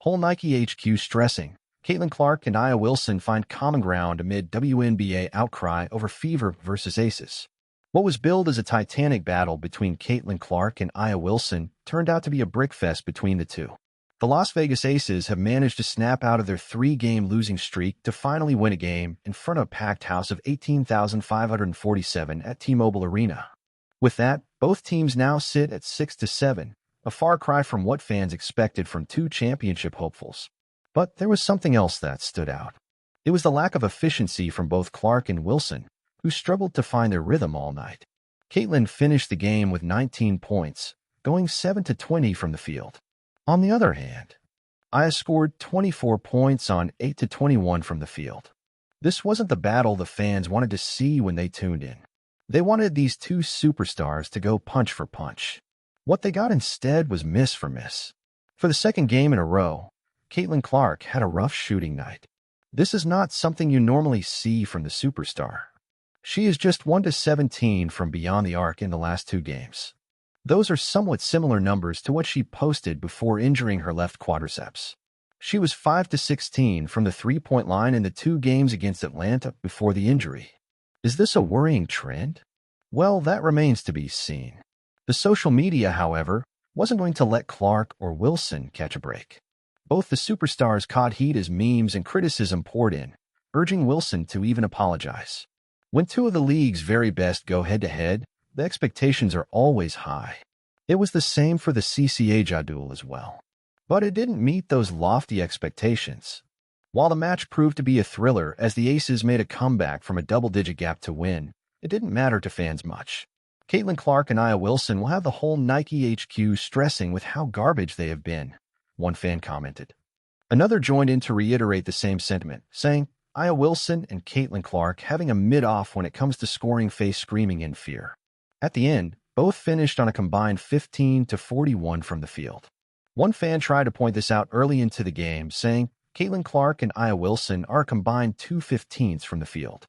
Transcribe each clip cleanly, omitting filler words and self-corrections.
Whole Nike HQ stressing. Caitlin Clark and Aya Wilson find common ground amid WNBA outcry over fever versus aces. What was billed as a titanic battle between Caitlin Clark and Aya Wilson turned out to be a brickfest between the two. The Las Vegas Aces have managed to snap out of their three-game losing streak to finally win a game in front of a packed house of 18,547 at T-Mobile Arena. With that, both teams now sit at 6-7, a far cry from what fans expected from two championship hopefuls. But there was something else that stood out. It was the lack of efficiency from both Clark and Wilson, who struggled to find their rhythm all night. Caitlin finished the game with 19 points, going 7-20 from the field. On the other hand, Aya scored 24 points on 8-21 from the field. This wasn't the battle the fans wanted to see when they tuned in. They wanted these two superstars to go punch for punch. What they got instead was miss for miss. For the second game in a row, Caitlin Clark had a rough shooting night. This is not something you normally see from the superstar. She is just 1-17 from beyond the arc in the last two games. Those are somewhat similar numbers to what she posted before injuring her left quadriceps. She was 5-16 from the three-point line in the two games against Atlanta before the injury. Is this a worrying trend? Well, that remains to be seen. The social media, however, wasn't going to let Clark or Wilson catch a break. Both the superstars caught heat as memes and criticism poured in, urging Wilson to even apologize. When two of the league's very best go head-to-head, the expectations are always high. It was the same for the CCA duel as well. But it didn't meet those lofty expectations. While the match proved to be a thriller as the Aces made a comeback from a double-digit gap to win, it didn't matter to fans much. Caitlin Clark and Aya Wilson will have the whole Nike HQ stressing with how garbage they have been, one fan commented. Another joined in to reiterate the same sentiment, saying, Aya Wilson and Caitlin Clark having a mid-off when it comes to scoring face screaming in fear. At the end, both finished on a combined 15-41 from the field. One fan tried to point this out early into the game, saying, Caitlin Clark and Aya Wilson are a combined 2/15 from the field.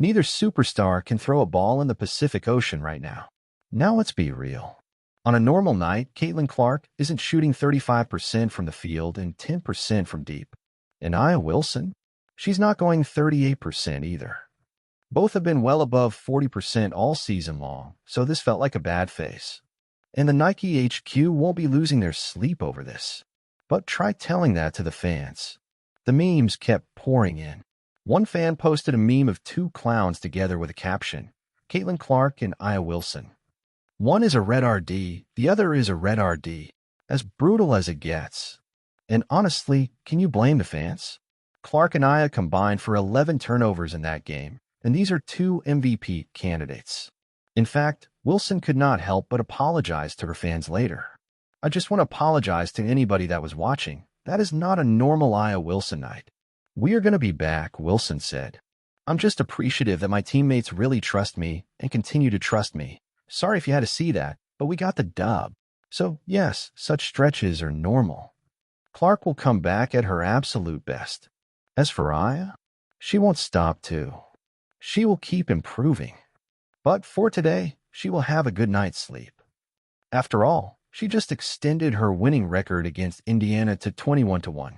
Neither superstar can throw a ball in the Pacific Ocean right now. Now let's be real. On a normal night, Caitlin Clark isn't shooting 35% from the field and 10% from deep. And Aya Wilson? She's not going 38% either. Both have been well above 40% all season long, so this felt like a bad phase. And the Nike HQ won't be losing their sleep over this. But try telling that to the fans. The memes kept pouring in. One fan posted a meme of two clowns together with a caption, Caitlin Clark and Aya Wilson. One is a red RD, the other is a red RD. As brutal as it gets. And honestly, can you blame the fans? Clark and Aya combined for 11 turnovers in that game, and these are two MVP candidates. In fact, Wilson could not help but apologize to her fans later. I just want to apologize to anybody that was watching. That is not a normal Aya Wilson night. We are going to be back, Wilson said. I'm just appreciative that my teammates really trust me and continue to trust me. Sorry if you had to see that, but we got the dub. So yes, such stretches are normal. Clark will come back at her absolute best. As for Aya, she won't stop too. She will keep improving. But for today, she will have a good night's sleep. After all, she just extended her winning record against Indiana to 21-1.